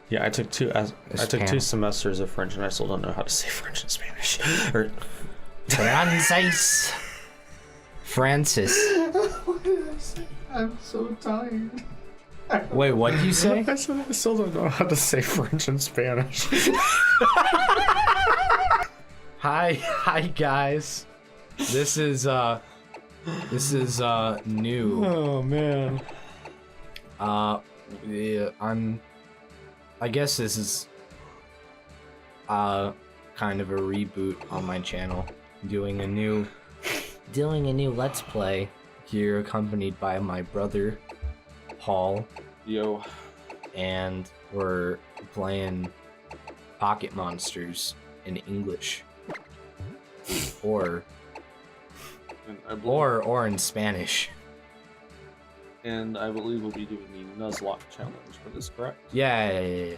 Yeah, I took two semesters of French, and I still don't know how to say French and Spanish. Francis. What did I say? I'm so tired. Wait, what did you say? I said I still don't know how to say French and Spanish. Hi guys. This is new. Oh man. Yeah, I guess this is kind of a reboot on my channel. Doing a new Let's Play here, accompanied by my brother Paul. Yo. And we're playing Pocket Monsters in English. Or in Spanish. And I believe we'll be doing the Nuzlocke challenge for this, correct? Yeah.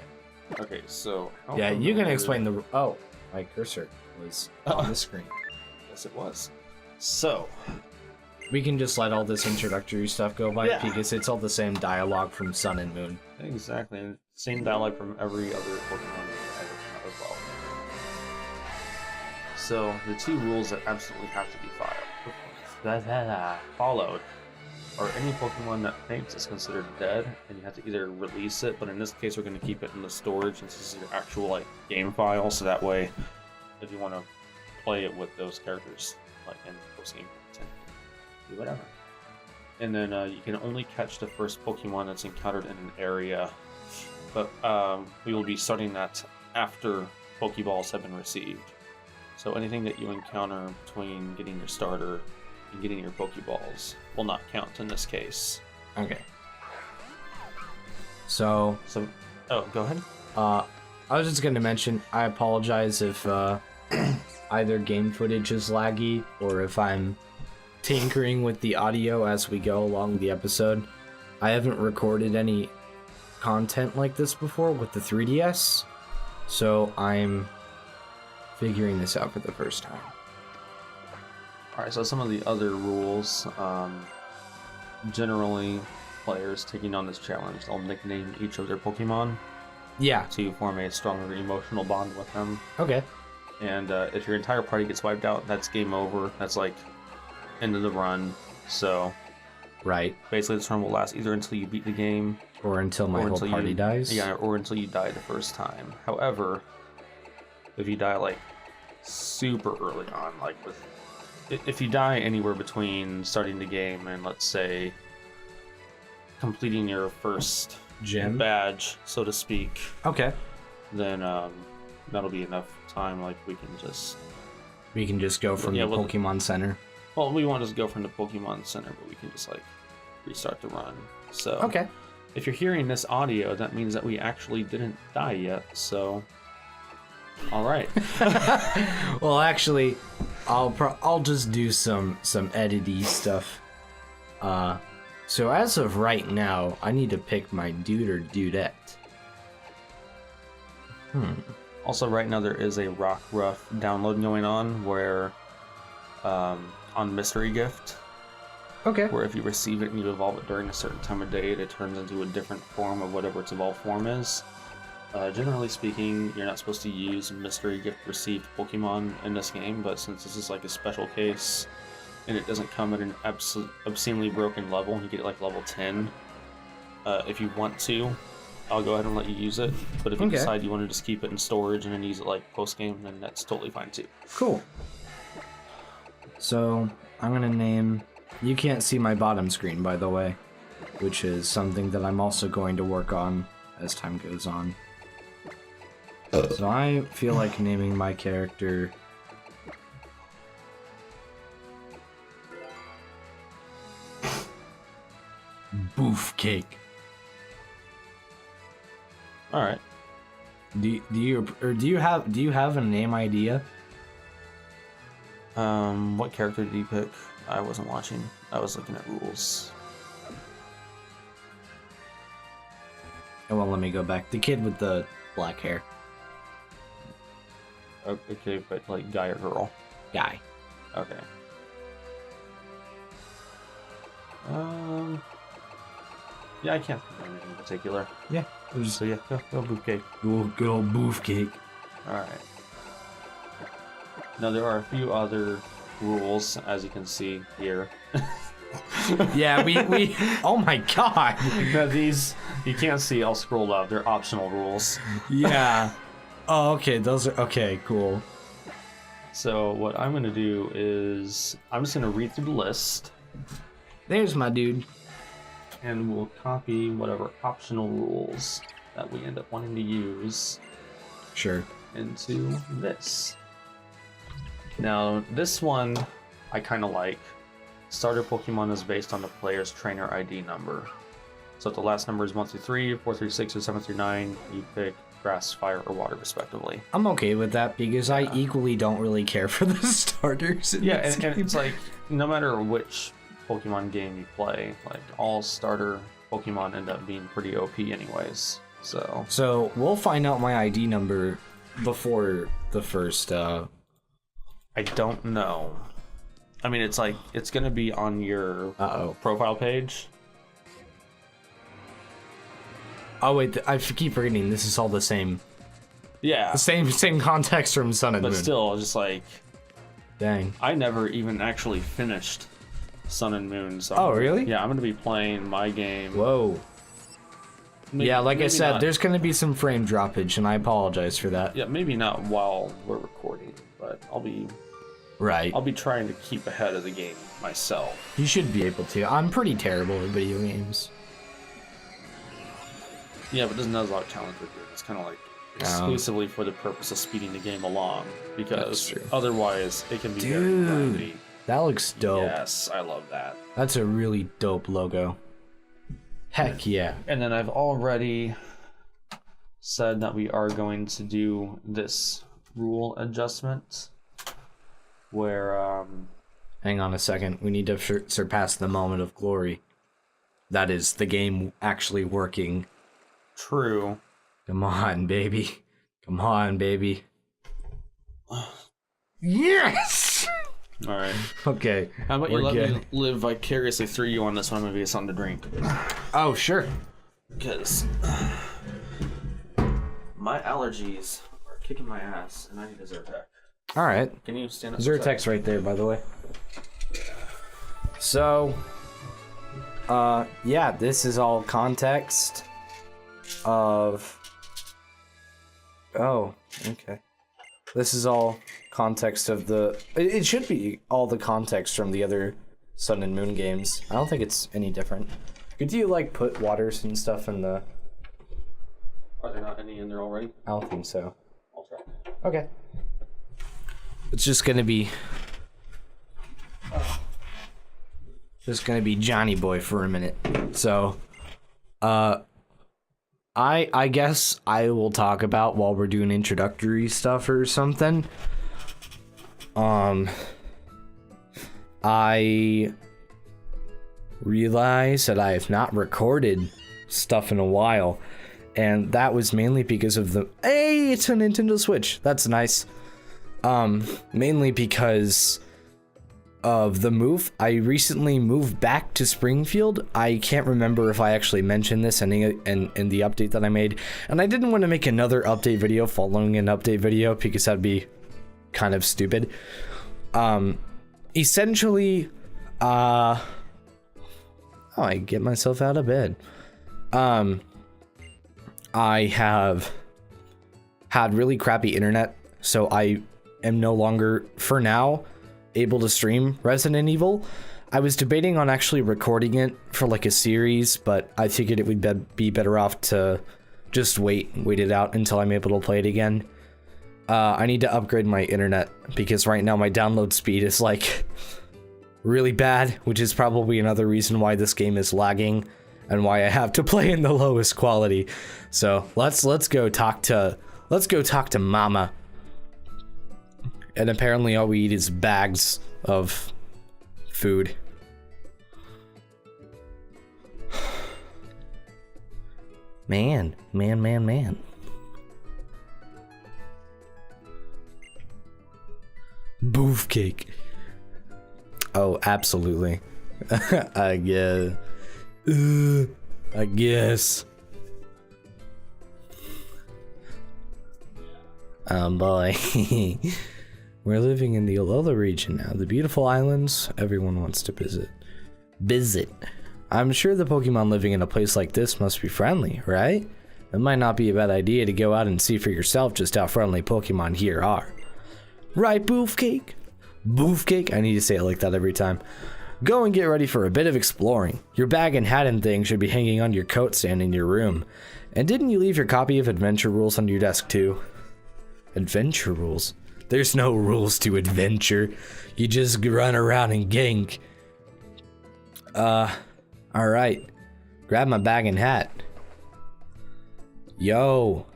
Okay, so... Yeah, you can explain the... Oh, my cursor was on the screen. Yes, it was. So... We can just let all this introductory stuff go by, because it's all the same dialogue from Sun and Moon. Exactly, and same dialogue from every other Pokemon game ever come out as well. So, the two rules that absolutely have to be followed are any Pokemon that faints is considered dead, and you have to either release it, but in this case we're going to keep it in the storage since this is your actual game file, so that way if you want to play it with those characters in post-game content, do whatever. And then you can only catch the first Pokemon that's encountered in an area, but we will be starting that after Pokeballs have been received. So anything that you encounter between getting your starter and getting your Pokeballs will not count in this case. Okay. So, oh, go ahead. I was just going to mention, I apologize if either game footage is laggy or if I'm tinkering with the audio as we go along the episode. I haven't recorded any content like this before with the 3DS, so I'm figuring this out for the first time. Alright, so some of the other rules, generally players taking on this challenge, they'll nickname each of their Pokemon. Yeah. To form a stronger emotional bond with them. Okay. And if your entire party gets wiped out, that's game over. That's like end of the run. So, right. Basically, this run will last either until you beat the game, or until my whole party dies. Yeah, or until you die the first time. However, if you die like super early on, like if you die anywhere between starting the game and let's say completing your first gym badge, so to speak. Okay. Then that'll be enough time. Like we can just go from the Pokemon Center. Well, we won't just go from the Pokemon Center, but we can just like restart the run. So okay. If you're hearing this audio, that means that we actually didn't die yet. So, all right. Well, actually, I'll just do some edity stuff. So as of right now, I need to pick my dude or dudette. Also, right now there is a Rockruff download going on where, on Mystery Gift. Okay. Where if you receive it and you evolve it during a certain time of day, it turns into a different form of whatever its evolved form is. Generally speaking, you're not supposed to use Mystery Gift received Pokemon in this game, but since this is like a special case, and it doesn't come at an obscenely broken level, you get like level 10. If you want to, I'll go ahead and let you use it, but if you decide you want to just keep it in storage and then use it like post-game, then that's totally fine too. Cool. So, I'm gonna name... You can't see my bottom screen, by the way, which is something that I'm also going to work on as time goes on. So I feel like naming my character... Boof Cake. All right. Do you have a name idea? What character did you pick? I wasn't watching. I was looking at rules. Oh, well, let me go back. The kid with the black hair. Okay, but like guy or girl? Guy. Yeah, I can't think of anything in particular. Yeah. It was So yeah, go Boofcake. good old boof cake. Alright. Now there are a few other rules, as you can see here. Yeah, we oh my god. Now these, you can't see, I'll scroll up, they're optional rules. Yeah. Oh, okay, those are okay, cool. So what I'm gonna do is, I'm just gonna read through the list, There's my dude. and we'll copy whatever optional rules that we end up wanting to use Sure. into this. Now, this one I kind of like. Starter Pokemon is based on the player's trainer ID number. So if the last number is 1 through 3, 4 through 6, or 7 through 9, you pick grass, fire, or water, respectively. I'm okay with that because I equally don't really care for the starters. In Yeah, this and game. it's like, no matter which Pokemon game you play, like, all starter Pokemon end up being pretty OP anyways. So we'll find out my ID number before the first. I don't know. I mean, it's like, it's gonna be on your profile page. Oh wait, I keep forgetting. This is all the same. Yeah. The same context from Sun and But Moon. still, just like, Dang. I never even actually finished Sun and Moon. So Oh, really? Yeah, I'm gonna be playing my game. Whoa. Yeah, like I maybe said, not- there's gonna be some frame droppage, and I apologize for that. Yeah, maybe not while we're recording, but I'll be Right. trying to keep ahead of the game myself. You should be able to. I'm pretty terrible at video games. Yeah, but there's not a lot of challenge with it. It's kind of like exclusively for the purpose of speeding the game along, That's because true. otherwise it can be very Dude. grindy. That looks dope. Yes, I love that. That's a really dope logo. Heck yeah. And then I've already said that we are going to do this rule adjustment where Hang on a second. We need to surpass the moment of glory. That is the game actually working. true. Come on, baby. Come on, baby. Yes! All right. Okay. How about we're you let good. me live vicariously through you on this one? I'm gonna get something to drink Oh, sure. because my allergies are kicking my ass, and I need a Zyrtec. All right. Can you stand up? for a second? Zyrtec's right there, by the way. So, yeah, this is all context of. Oh, okay. This is all context of the. It should be all the context from the other Sun and Moon games. I don't think it's any different. Could you like put waters and stuff in the? Are there not any in there already? I don't think so. I'll try. Okay. It's just gonna be. Just gonna be Johnny Boy for a minute. So, I guess I will talk about while we're doing introductory stuff or something. I realized that I have not recorded stuff in a while, and that was mainly because of the. Hey, it's a Nintendo Switch. That's nice. Mainly because of the move. I recently moved back to Springfield. I can't remember if I actually mentioned this in the update that I made, and I didn't want to make another update video following an update video because that'd be kind of stupid. Essentially, I get myself out of bed. I have had really crappy internet, so I am no longer, for now, able to stream Resident Evil. I was debating on actually recording it for like a series, but I figured it would be better off to just wait it out until I'm able to play it again. I need to upgrade my internet because right now my download speed is like really bad, which is probably another reason why this game is lagging and why I have to play in the lowest quality. So let's go talk to Mama. And apparently all we eat is bags of food. Man. Boof cake. Oh, absolutely. Yeah. I guess. Boy. We're living in the Alola region now. The beautiful islands everyone wants to visit. I'm sure the Pokemon living in a place like this must be friendly, right? It might not be a bad idea to go out and see for yourself just how friendly Pokemon here are. Right, Boofcake? Boofcake? I need to say it like that every time. Go and get ready for a bit of exploring. Your bag and hat and thing should be hanging on your coat stand in your room. And didn't you leave your copy of Adventure Rules on your desk too? Adventure Rules? There's no rules to adventure. You just run around and gank. Alright. Grab my bag and hat. Yo.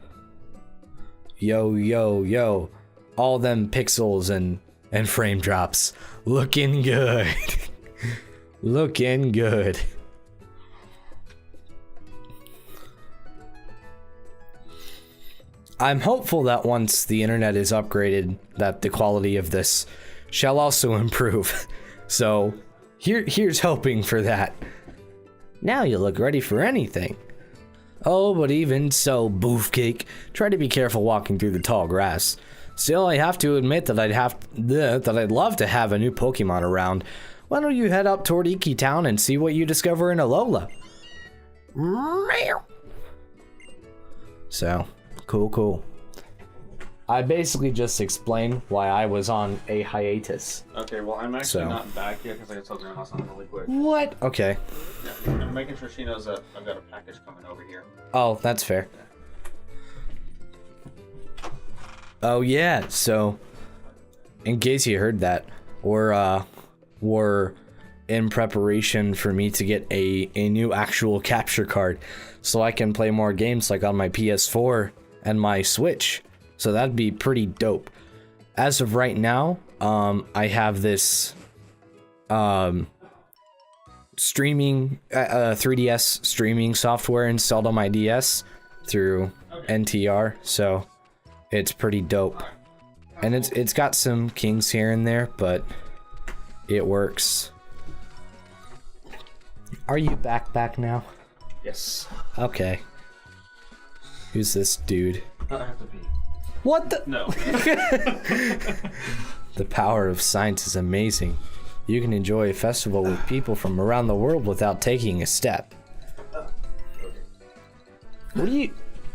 Yo. All them pixels and frame drops. Looking good. Looking good. I'm hopeful that once the internet is upgraded, that the quality of this shall also improve. So, here's hoping for that. Now you look ready for anything. Oh, but even so, Boofcake, try to be careful walking through the tall grass. Still, I have to admit that I'd love to have a new Pokemon around. Why don't you head up toward Iki Town and see what you discover in Alola? So, cool. I basically just explained why I was on a hiatus. Okay, well, I'm actually not back yet because I told Grandma something really quick. What? Okay. Yeah, I'm making sure she knows that I've got a package coming over here. Oh, that's fair. Oh yeah, so in case you heard that, we're in preparation for me to get a new actual capture card so I can play more games like on my PS4 and my Switch. So that'd be pretty dope. As of right now, I have this streaming 3DS streaming software installed on my DS through NTR, so it's pretty dope. And it's got some kinks here and there, but it works. Are you back now? Yes. Okay. Who's this dude? I have to pee. What the? No. The power of science is amazing. You can enjoy a festival with people from around the world without taking a step. What are you?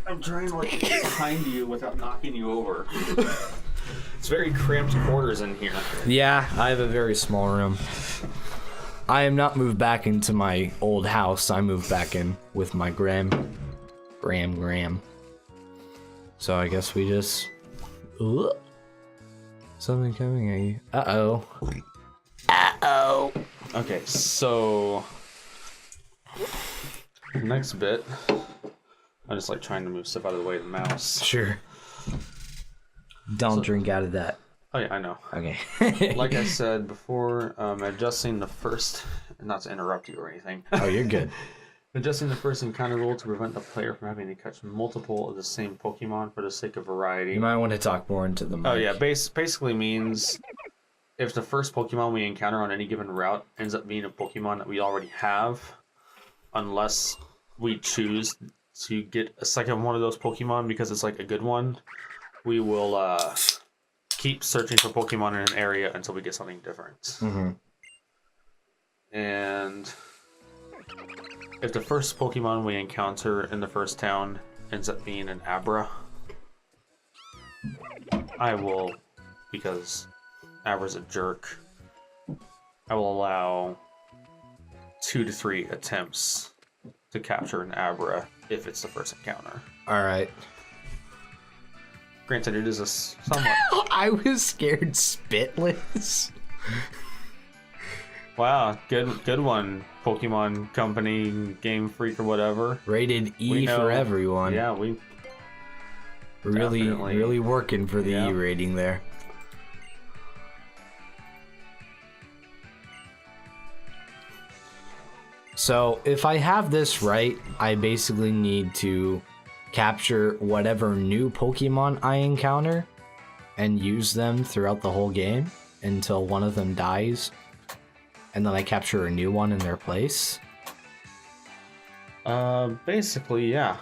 I'm trying to like get behind you without knocking you over. It's very cramped quarters in here. Yeah, I have a very small room. I am not moved back into my old house. I moved back in with my Graham. So I guess we just... Ooh. Something coming at you. Uh-oh. Okay, so... Next bit... I'm just like trying to move stuff out of the way of the mouse. Sure. Don't drink out of that. Oh yeah, I know. Okay. Like I said before, adjusting the first... Not to interrupt you or anything. Oh, you're good. Adjusting the first encounter rule to prevent the player from having to catch multiple of the same Pokemon for the sake of variety. You might want to talk more into the mic. Oh yeah, basically means if the first Pokemon we encounter on any given route ends up being a Pokemon that we already have, unless we choose to get a second one of those Pokemon because it's like a good one, we will keep searching for Pokemon in an area until we get something different. Mm-hmm. And if the first Pokemon we encounter in the first town ends up being an Abra, I will, because Abra's a jerk, I will allow 2 to 3 attempts to capture an Abra if it's the first encounter. Alright. Granted, it is a somewhat... I was scared spitless. Wow, good one, Pokemon Company, Game Freak, or whatever. Rated E for everyone. Yeah, we really working for the E rating there. So if I have this right, I basically need to capture whatever new Pokemon I encounter and use them throughout the whole game until one of them dies. And then I capture a new one in their place. Basically, yeah.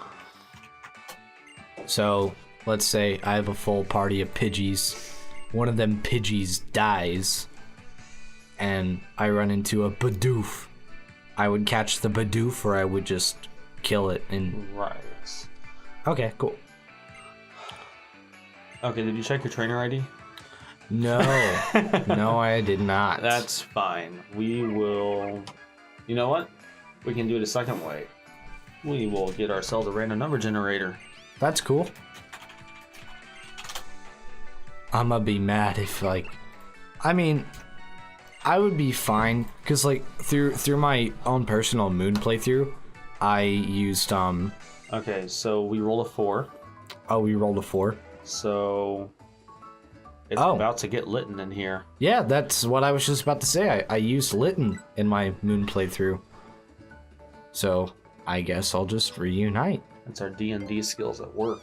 So, let's say I have a full party of Pidgeys. One of them Pidgeys dies, and I run into a Bidoof. I would catch the Bidoof, or I would just kill it. And Right. okay, cool. Okay, did you check your trainer ID? No, no, I did not. That's fine. We will... You know what? We can do it a second way. We will get ourselves a random number generator. That's cool. I'm gonna be mad if, like... I mean, I would be fine, because, like, through my own personal Moon playthrough, I used, Okay, so we roll a 4. Oh, we rolled a 4? So... It's Oh. about to get Litten in here. Yeah, that's what I was just about to say. I used Litten in my Moon playthrough. So, I guess I'll just reunite. That's our D&D skills at work.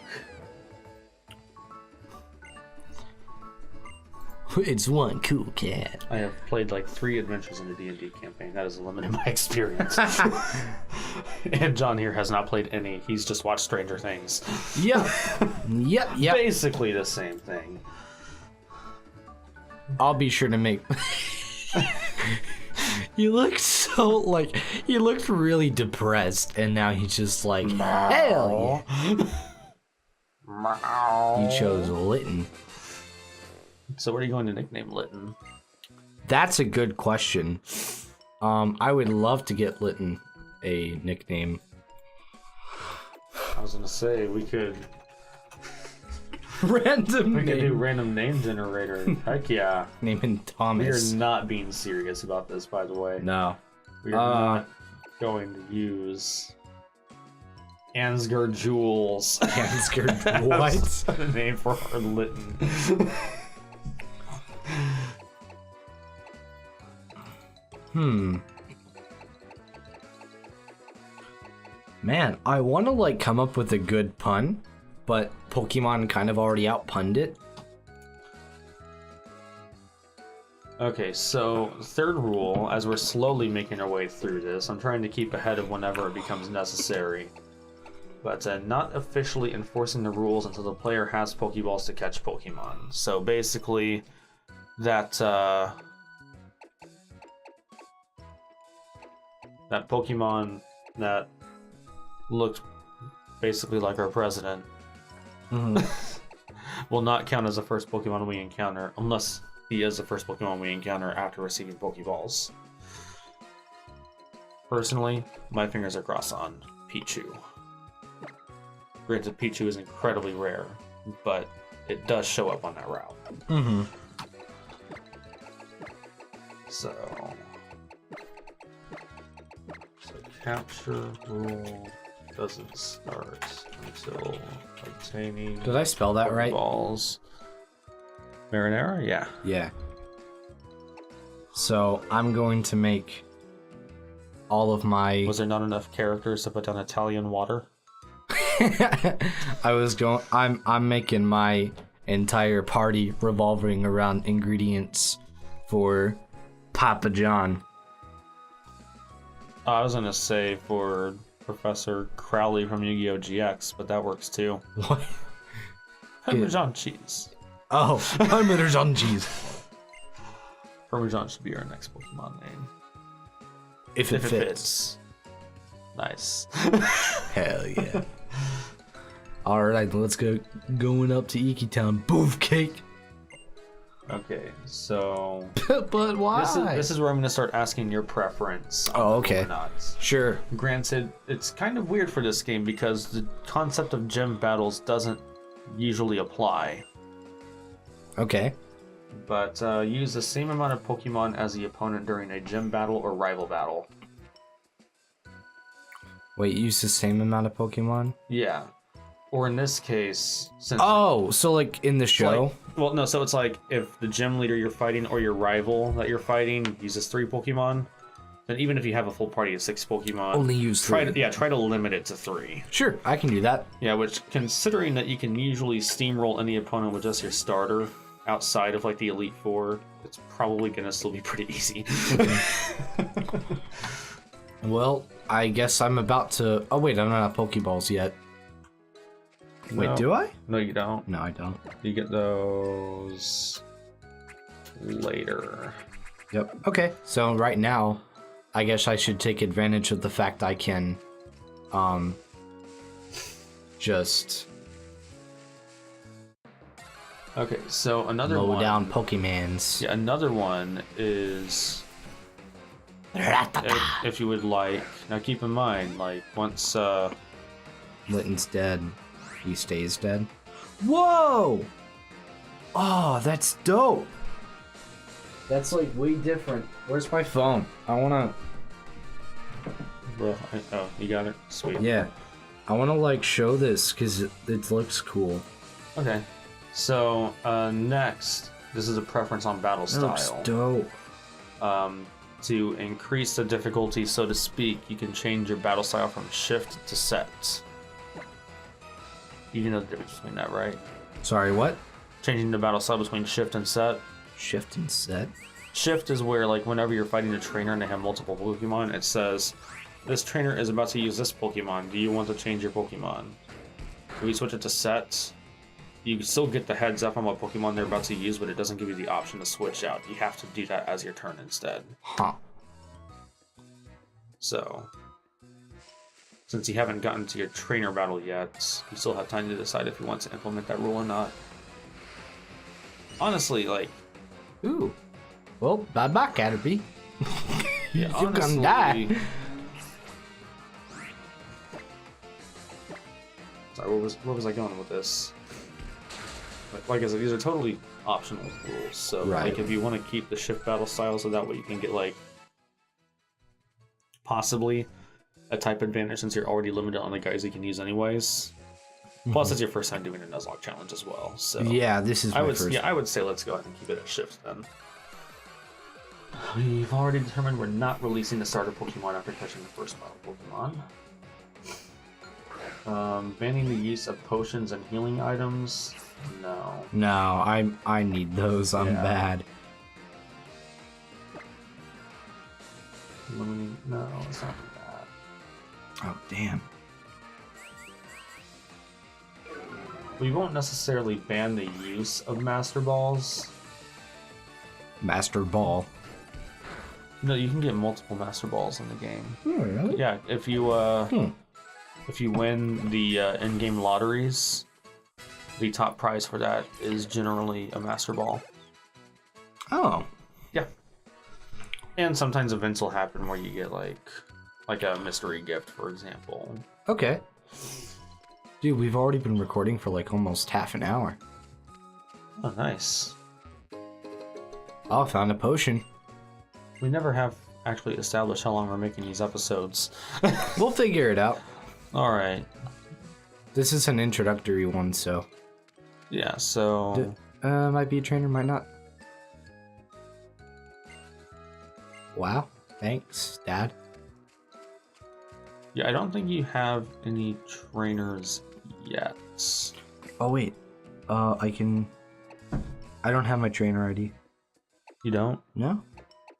It's one cool cat. I have played like 3 adventures in the D&D campaign. That has limited my experience. And John here has not played any. He's just watched Stranger Things. Yep. Yep. Basically the same thing. I'll be sure to make... You look so, like... He looked really depressed, and now he's just like, hell yeah. You chose Litten. So what are you going to nickname Litten? That's a good question. I would love to get Litten a nickname. I was going to say, we could Random do name. random name generator. Heck yeah. Naming We Thomas. are not being serious about this, by the way. No. We are not going to use Ansgar Jules. Ansgar, what? That's the name for our Litten. Man, I want to like come up with a good pun, but Pokemon kind of already outpunned it. Okay, so third rule, as we're slowly making our way through this, I'm trying to keep ahead of whenever it becomes necessary. But not officially enforcing the rules until the player has Pokeballs to catch Pokemon. So basically, that Pokemon that looked basically like our president will not count as the first Pokemon we encounter unless he is the first Pokemon we encounter after receiving Pokeballs. Personally, my fingers are crossed on Pichu. Granted, Pichu is incredibly rare, but it does show up on that route. So capture rule doesn't start until obtaining. Did I spell that right? Balls. Marinara? Yeah. Yeah. So I'm going to make all of my... Was there not enough characters to put down Italian water? I'm making my entire party revolving around ingredients for Papa John. I was gonna say for Professor Crowley from Yu-Gi-Oh! GX, but that works too. What? Parmesan cheese. Oh, Parmesan cheese. Parmesan should be our next Pokemon name. If it fits. Nice. Hell yeah. Alright, let's go. Going up to Iki Town. Boof cake. Okay, so But why? this is where I'm gonna start asking your preference. Oh, okay. Or not. Sure. Granted, it's kind of weird for this game because the concept of gym battles doesn't usually apply. Okay. But use the same amount of Pokemon as the opponent during a gym battle or rival battle. Wait, use the same amount of Pokemon? Yeah. Or in this case, since Oh, so like in the show? so it's like if the gym leader you're fighting or your rival that you're fighting uses 3 Pokemon, then even if you have a full party of 6 Pokemon, Only use 3. try to limit it to 3. Sure, I can do that. Yeah, which considering that you can usually steamroll any opponent with just your starter outside of like the Elite Four, it's probably gonna still be pretty easy. Well, I guess I'm about to... Oh, wait, I don't have Pokeballs yet. Wait, No. do I? No, you don't. No, I don't. You get those later. Yep. Okay, so right now, I guess I should take advantage of the fact I can, just Okay, so another mow one. down Pokemans. Yeah, another one is if you would like. Now keep in mind, like once Litten's dead. He stays dead. Whoa! Oh, that's dope. That's like way different. Where's my phone? I wanna. oh, you got it. Sweet. Yeah, I wanna like show this because it looks cool. Okay. So next, this is a preference on battle That looks style. dope. To increase the difficulty, so to speak, you can change your battle style from shift to set. You know the difference between that, right? Sorry, what? Changing the battle style between shift and set. Shift and set. Shift is where, like, whenever you're fighting a trainer and they have multiple Pokemon, it says, this trainer is about to use this Pokemon. Do you want to change your Pokemon? If we switch it to set, you can still get the heads up on what Pokemon they're about to use, but it doesn't give you the option to switch out. You have to do that as your turn instead. Huh. So, since you haven't gotten to your trainer battle yet, you still have time to decide if you want to implement that rule or not. Honestly, like, Ooh. Well, bye-bye, Caterpie. yeah, You honestly, gonna die. Sorry, where was I going with this? Like I said, these are totally optional rules. So, Right. like, if you want to keep the shift battle style, so that way you can get like possibly a type advantage since you're already limited on the guys you can use anyways. Plus, it's your first time doing a Nuzlocke challenge as well. So Yeah, this is my first. I would say let's go ahead and keep it at shift then. We've already determined we're not releasing the starter Pokemon after catching the first battle Pokemon. Banning the use of potions and healing items. No. No, I need those. I'm Yeah. bad. No, it's not that. Oh, damn. We won't necessarily ban the use of Master Balls. Master Ball. No, you can get multiple Master Balls in the game. Oh, really? Yeah, if you win the in-game lotteries, the top prize for that is generally a Master Ball. Oh. Yeah. And sometimes events will happen where you get like a mystery gift, for example. Okay. Dude, we've already been recording for like almost half an hour. Oh, nice. Oh, I found a potion. We never have actually established how long we're making these episodes. We'll figure it out. All right. This is an introductory one, so Yeah, so might be a trainer, might not. Wow. Thanks, Dad. yeah, I don't think you have any trainers yet. Oh wait. I don't have my trainer ID. You don't? No?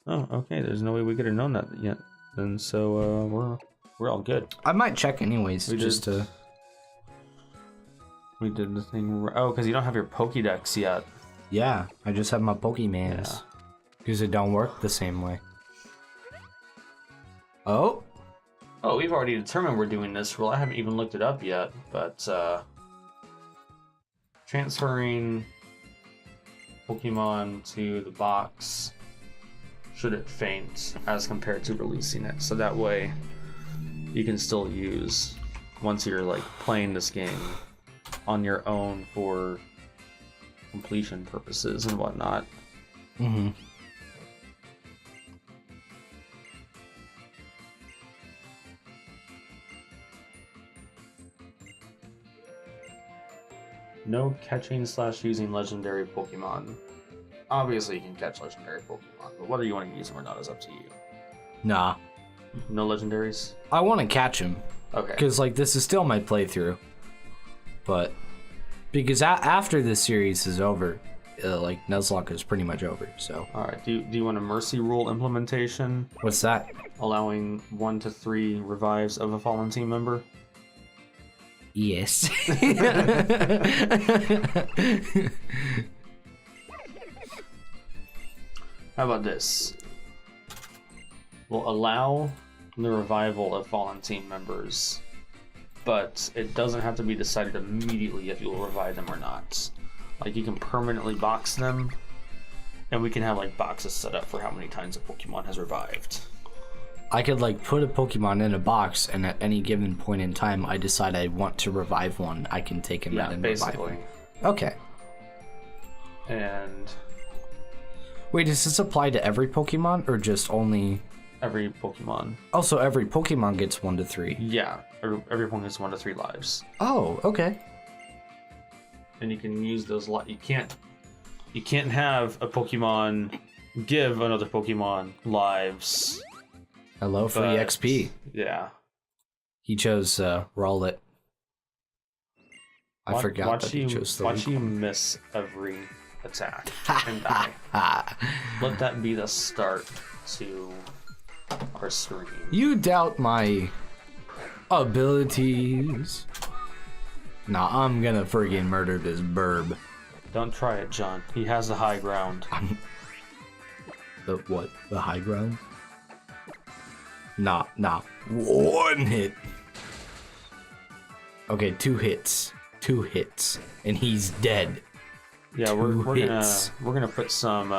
Oh, okay. There's no way we could have known that yet. Then so we're all good. I might check anyways, We just did. to. We did the thing. Oh, because you don't have your Pokédex yet. Yeah, I just have my Pokemans. Yeah. Because it don't work the same way. Oh? Oh, we've already determined we're doing this rule. I haven't even looked it up yet, but transferring Pokemon to the box should it faint as compared to releasing it. So that way you can still use once you're like playing this game on your own for completion purposes and whatnot. Mm-hmm. No catching / using legendary Pokemon. Obviously, you can catch legendary Pokemon, but whether you want to use them or not is up to you. Nah. No legendaries? I want to catch him. Okay. Because, like, this is still my playthrough. But, because after this series is over, Nuzlocke is pretty much over. So All right. Do you want a mercy rule implementation, what's that? allowing 1 to 3 revives of a fallen team member? Yes. How about this? We'll allow the revival of fallen team members, but it doesn't have to be decided immediately if you'll revive them or not. Like, you can permanently box them, and we can have like boxes set up for how many times a Pokemon has revived. I could like put a Pokemon in a box, and at any given point in time, I decide I want to revive one. I can take him out and revive basically. him. Okay. And Wait, does this apply to every Pokemon or just only? every Pokemon. Also, every Pokemon gets 1 to 3. Yeah, every Pokemon gets 1 to 3 lives, Oh, okay. and you can use those. You can't have a Pokemon give another Pokemon lives. Hello, free But- XP. Yeah. He chose Rowlet. I forgot that he chose the Watch you miss every attack and die. Let that be the start to our stream. You doubt my abilities. Nah, I'm gonna friggin' murder this burb. Don't try it, John. He has the high ground. The what? The high ground? Nah. 1 hit. Okay, 2 hits. 2 hits. And he's dead. Yeah, Two we're hits. gonna put some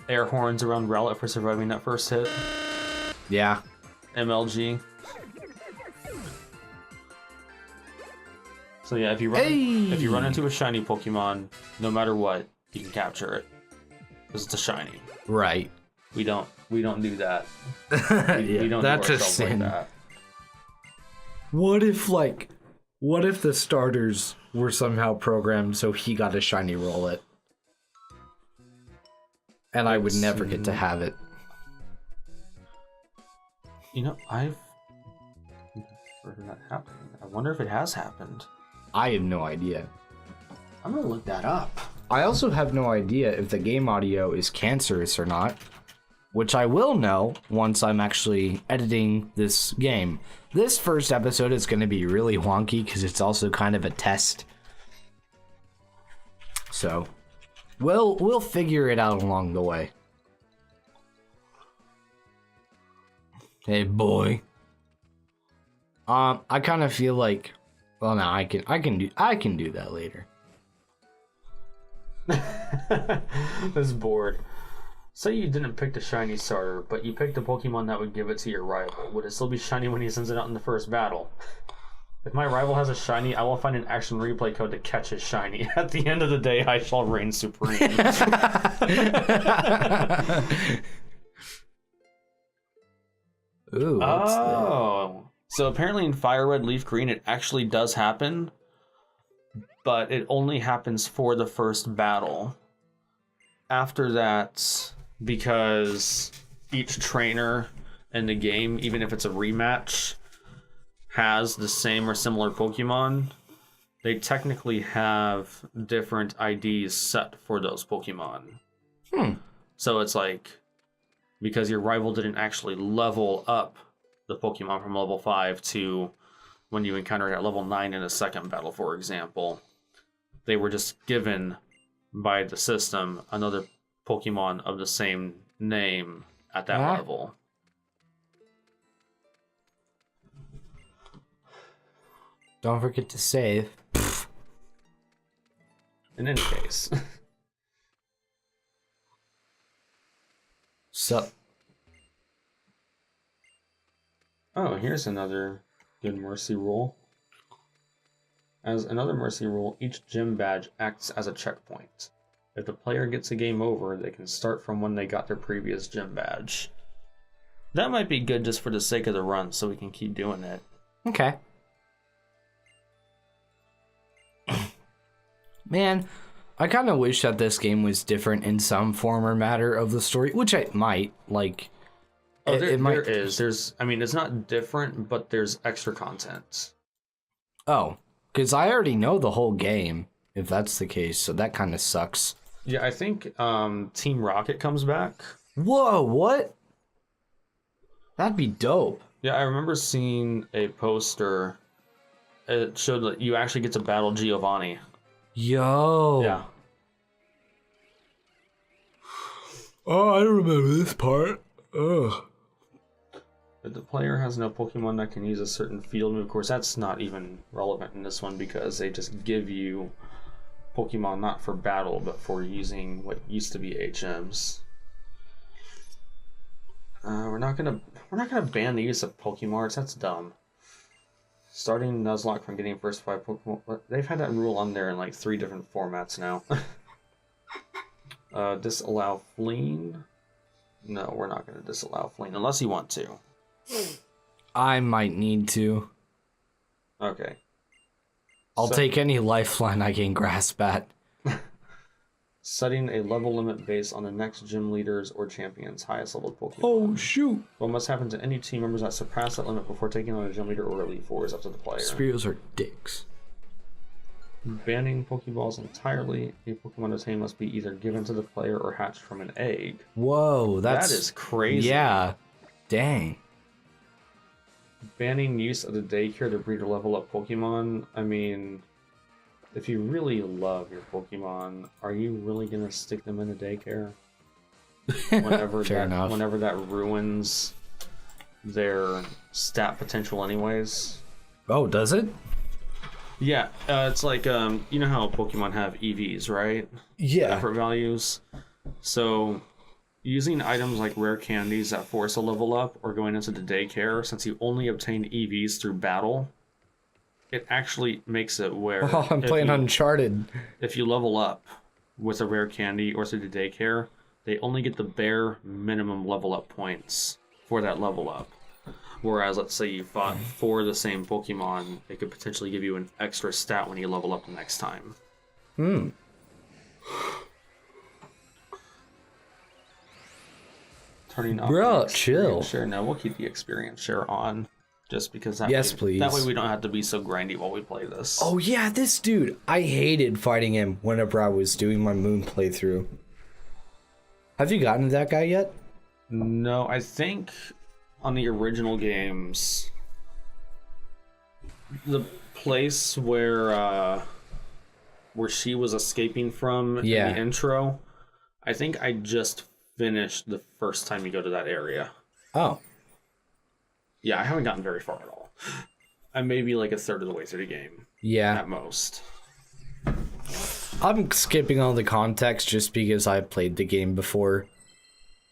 air horns around Rowlet for surviving that first hit. Yeah. MLG. So yeah, if you run into a shiny Pokemon, no matter what, you can capture it because it's a shiny. Right. We don't do that. We don't that's do a ourselves sin. like that. What if the starters were somehow programmed so he got a shiny Rowlet? And I would never get to have it. You know, I've never heard that happen. I wonder if it has happened. I have no idea. I'm gonna look that up. I also have no idea if the game audio is cancerous or not, which I will know once I'm actually editing this game. This first episode is going to be really wonky because it's also kind of a test. So, we'll figure it out along the way. Hey boy. I kind of feel like, well, no, I can do that later. This board. Say you didn't pick the shiny starter, but you picked a Pokemon that would give it to your rival. Would it still be shiny when he sends it out in the first battle? If my rival has a shiny, I will find an action replay code to catch his shiny. At the end of the day, I shall reign supreme. Ooh, what's that? Oh. So apparently in Fire Red Leaf Green, it actually does happen, but it only happens for the first battle. After that, because each trainer in the game, even if it's a rematch, has the same or similar Pokemon, they technically have different IDs set for those Pokemon. So it's like, because your rival didn't actually level up the Pokemon from level 5 to when you encounter it at level 9 in a second battle, for example, they were just given by the system another Pokemon of the same name at that level. Don't forget to save. In any case. So, Oh, here's another good mercy rule. As another mercy rule, each gym badge acts as a checkpoint. If the player gets a game over, they can start from when they got their previous gym badge. That might be good just for the sake of the run, so we can keep doing it. okay. Man, I kind of wish that this game was different in some form or matter of the story, which it might. Like, Oh, there might. is. There's. I mean, it's not different, but there's extra content. Oh, because I already know the whole game. if that's the case. So that kind of sucks. Yeah, I think Team Rocket comes back. Whoa, what? That'd be dope. Yeah, I remember seeing a poster. It showed that you actually get to battle Giovanni. Yo. Yeah. Oh, I remember this part. Ugh. If the player has no Pokemon that can use a certain field move, of course, that's not even relevant in this one because they just give you Pokemon not for battle, but for using what used to be HMs. We're not gonna ban the use of Pokemarts. That's dumb. Starting Nuzlocke from getting first 5 Pokemon. They've had that rule on there in like 3 different formats now. Disallow fleeing. No, we're not gonna disallow fleeing unless you want to. I might need to. Okay. I'll take any lifeline I can grasp at. Setting a level limit based on the next gym leader's or champion's highest level Pokemon. Oh, shoot. What must happen to any team members that surpass that limit before taking on a gym leader or Elite Four is up to the player. Spearows are dicks. Banning Pokeballs entirely. A Pokemon attained must be either given to the player or hatched from an egg. Whoa, That is crazy. Yeah. Dang. Banning use of the daycare to breed or level up Pokemon. I mean, if you really love your Pokemon, are you really gonna stick them in a daycare? Whenever Fair enough. Whenever that ruins their stat potential, anyways. Oh, does it? Yeah, it's like you know how Pokemon have EVs, right? Yeah. Effort values. So using items like rare candies that force a level up or going into the daycare, since you only obtain EVs through battle, it actually makes it where Oh, I'm playing Uncharted. if you level up with a rare candy or through the daycare, they only get the bare minimum level up points for that level up. Whereas, let's say you fought for the same Pokemon, it could potentially give you an extra stat when you level up the next time. Turning off Bro, the experience chill. share. No, we'll keep the experience share on, just because that Yes, way, please. That way we don't have to be so grindy while we play this. Oh, yeah, this dude. I hated fighting him whenever I was doing my Moon playthrough. Have you gotten to that guy yet? No, I think on the original games, the place where she was escaping from in the intro, I think I just finished the first time you go to that area. Oh. Yeah, I haven't gotten very far at all. I'm maybe like a third of the way through the game. Yeah. At most. I'm skipping all the context just because I played the game before.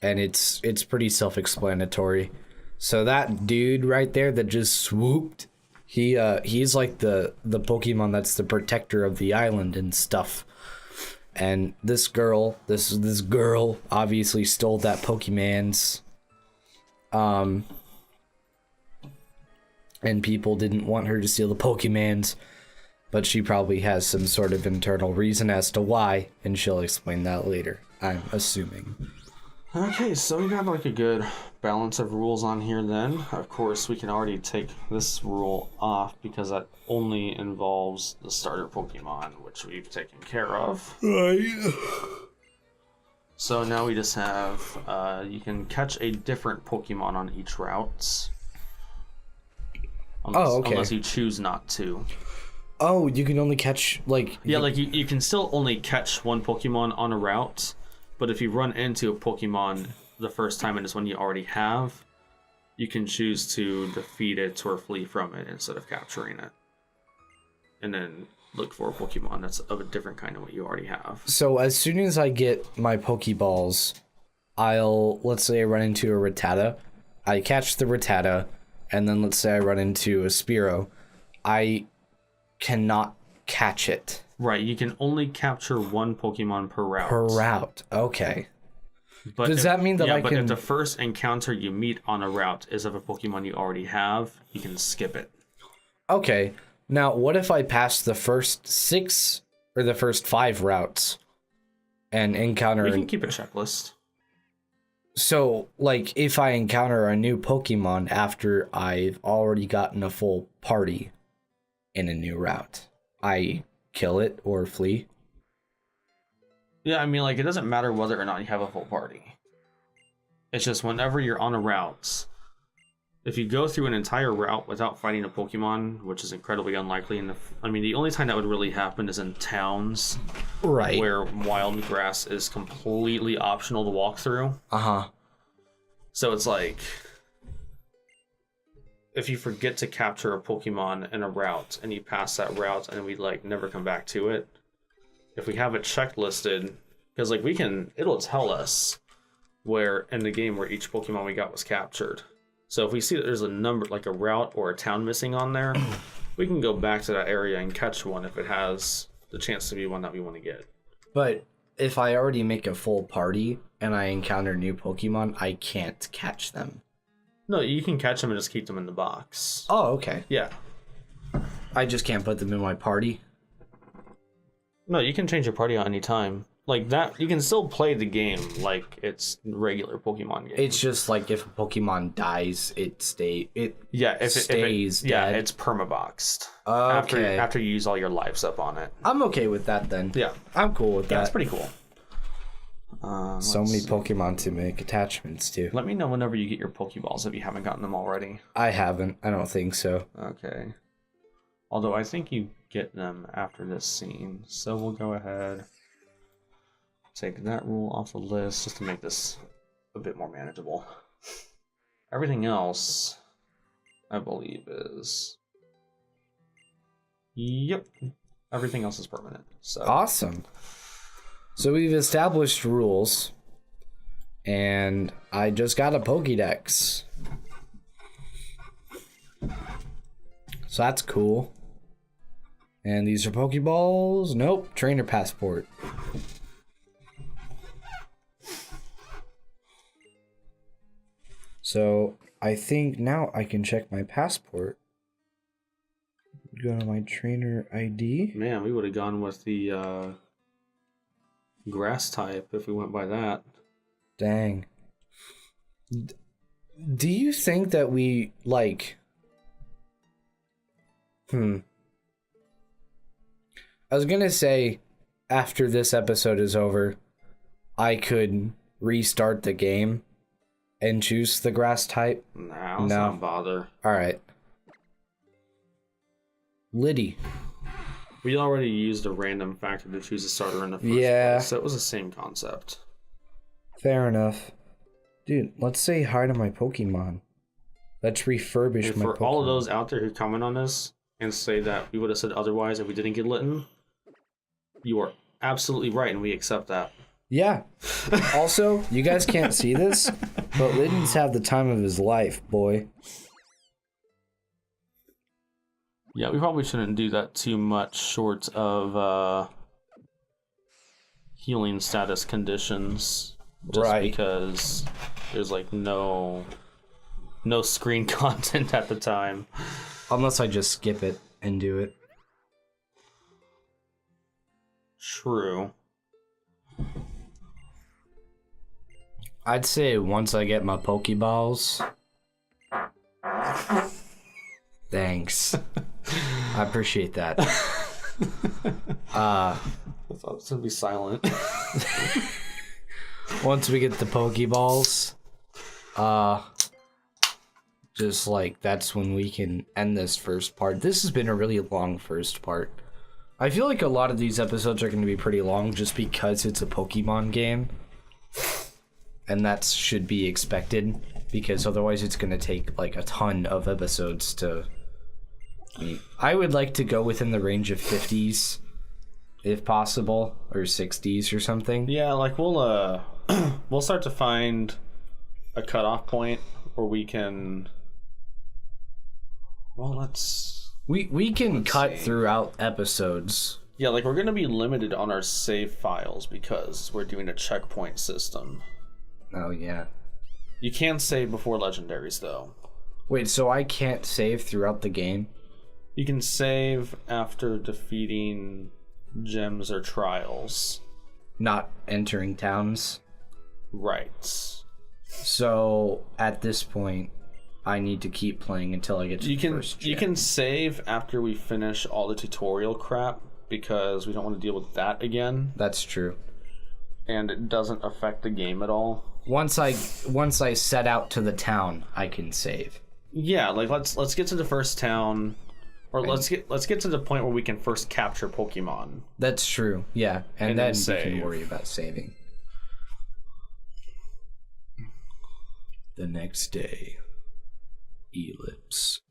And it's pretty self-explanatory. So that dude right there that just swooped, he's like the Pokemon that's the protector of the island and stuff. And this girl obviously stole that Pokemon's. And people didn't want her to steal the Pokemons, but she probably has some sort of internal reason as to why, and she'll explain that later, I'm assuming. Okay, so we got like a good balance of rules on here then. Of course, we can already take this rule off because that only involves the starter Pokemon, which we've taken care of. Right. So now we just have, you can catch a different Pokemon on each route. Unless you choose not to. Oh, you can only catch, like... Yeah, like you can still only catch one Pokemon on a route, but if you run into a Pokemon the first time and it's one you already have, you can choose to defeat it or flee from it instead of capturing it. And then look for a Pokemon that's of a different kind of what you already have. So as soon as I get my Pokeballs, let's say I run into a Rattata, I catch the Rattata, and then let's say I run into a Spearow, I cannot catch it. Right, you can only capture one Pokemon per route. Per route, okay. But Does that mean that I but can... if the first encounter you meet on a route is of a Pokemon you already have, you can skip it. Okay, now what if I pass the first 6 or the first 5 routes and encounter... You can keep a checklist. So, like, if I encounter a new Pokemon after I've already gotten a full party in a new route, i.e., kill it or flee? Yeah, I mean, like, it doesn't matter whether or not you have a full party. It's just whenever you're on a route, if you go through an entire route without fighting a Pokemon, which is incredibly unlikely, the only time that would really happen is in towns, right, where wild grass is completely optional to walk through. So it's like, if you forget to capture a Pokemon in a route and you pass that route and we like never come back to it, if we have it checklisted, because like it'll tell us where in the game where each Pokemon we got was captured. So if we see that there's a number, like a route or a town missing on there, we can go back to that area and catch one if it has the chance to be one that we want to get. But if I already make a full party and I encounter new Pokemon, I can't catch them. No, you can catch them and just keep them in the box. Oh, okay. Yeah. I just can't put them in my party? No, you can change your party at any time. Like that, you can still play the game like it's regular Pokemon game. It's just like if a Pokemon dies, it stays dead. Yeah, it's permaboxed. Okay. After you use all your lives up on it. I'm okay with that then. Yeah. I'm cool with that. That's pretty cool. So many Pokemon to make attachments to. Let me know whenever you get your Pokeballs if you haven't gotten them already. I haven't. I don't think so. Okay. Although I think you get them after this scene. So we'll go ahead, take that rule off the list just to make this a bit more manageable. Everything else, I believe, is... Yep. Everything else is permanent. So awesome. So we've established rules, and I just got a Pokédex. So that's cool. And these are Pokeballs. Nope, trainer passport. So I think now I can check my passport. Go to my trainer ID. Man, we would have gone with the grass type if we went by that. Dang. Do you think that we, like... I was gonna say, after this episode is over, I could restart the game and choose the grass type. Nah, let's not bother. Alright. Liddy. We already used a random factor to choose a starter in the first place, so it was the same concept. Fair enough. Dude, let's say hi to my Pokemon. Let's refurbish my Pokemon. For all of those out there who comment on this and say that we would have said otherwise if we didn't get Litten, you are absolutely right, and we accept that. Yeah. Also, you guys can't see this, but Litten's had the time of his life, boy. Yeah, we probably shouldn't do that too much short of healing status conditions. Just because there's like no screen content at the time. Unless I just skip it and do it. True. I'd say once I get my Pokeballs. Thanks. I appreciate that. I thought it was gonna be silent. Once we get the Pokeballs, just like that's when we can end this first part. This has been a really long first part. I feel like a lot of these episodes are going to be pretty long just because it's a Pokemon game. And that should be expected, because otherwise it's going to take like a ton of episodes to... I would like to go within the range of 50s, if possible, or 60s or something. Yeah, like we'll start to find a cutoff point where we can... Well, we can cut throughout episodes. Yeah, like we're going to be limited on our save files because we're doing a checkpoint system. Oh, yeah. You can save before legendaries, though. Wait, so I can't save throughout the game? You can save after defeating gems or trials. Not entering towns? Right. So, at this point, I need to keep playing until I get to the first gym. You can save after we finish all the tutorial crap, because we don't want to deal with that again, That's true. and it doesn't affect the game at all. Once I set out to the town, I can save. Yeah, like let's get to the first town, or let's get to the point where we can first capture Pokemon. That's true. Yeah, and then then we can save. worry about saving. The next day, Ellipse.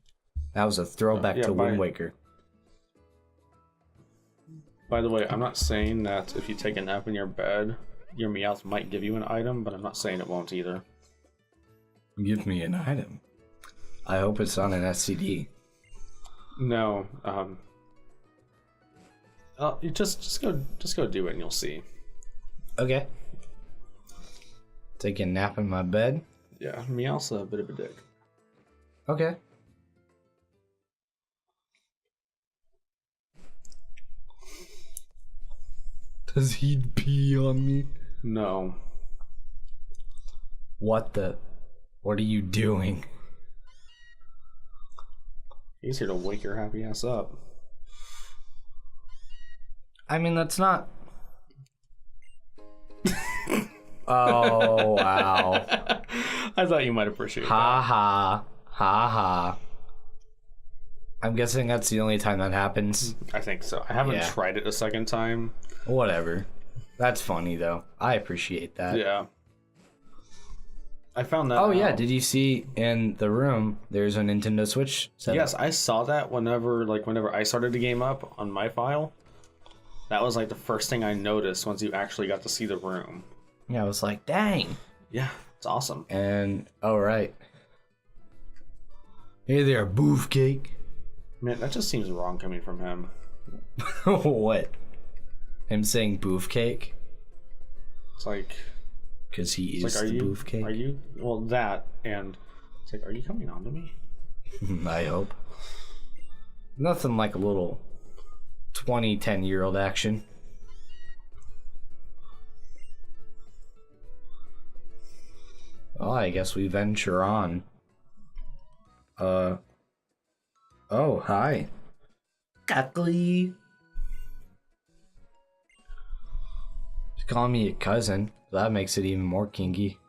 That was a throwback Yeah, to Wind Waker. By the way, I'm not saying that if you take a nap in your bed, your Meowth might give you an item, but I'm not saying it won't either. Give me an item. I hope it's on an SCD. No, you just go do it and you'll see. Okay. Take a nap in my bed. Yeah, Meowth's a bit of a dick. Okay. Does he pee on me? No. What are you doing? He's here to wake your happy ass up. I mean, that's not... Oh, wow. I thought you might appreciate Ha ha. Ha ha. I'm guessing that's the only time that happens. that. I think so. I haven't Yeah. tried it a second time. Whatever. That's funny, though. I appreciate that. Yeah. I found that Oh, yeah. out. Did you see in the room there's a Nintendo Switch set up? Yes, I saw that whenever I started the game up on my file. That was like the first thing I noticed once you actually got to see the room. Yeah, I was like, dang. Yeah, it's awesome. And, oh, right. Hey there, Boofcake. Man, that just seems wrong coming from him. What? Him saying Boofcake? It's like, Because he it's is like, the Boofcake? Are you? Well, that and it's like, are you coming on to me? I hope. Nothing like a little 10-year-old action. Well, I guess we venture on. Oh, hi. Cuckly. She's calling me a cousin. That makes it even more kinky.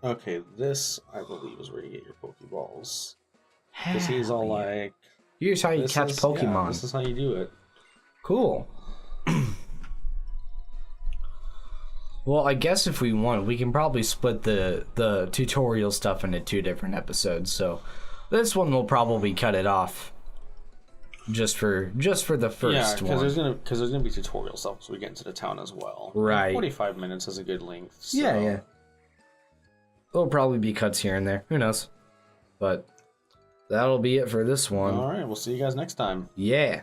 Okay, this I believe is where you get your Pokeballs. Because he's all like, Here's how you this catch is- Pokemon. Yeah, this is how you do it. Cool. Well, I guess if we want, we can probably split the tutorial stuff into 2 different episodes. So this one will probably cut it off just for the first Yeah, one. because there's gonna be tutorial stuff, so we get into the town as well. Right. 45 minutes is a good length. So. Yeah. There'll probably be cuts here and there. Who knows? But that'll be it for this one. All right, we'll see you guys next time. Yeah.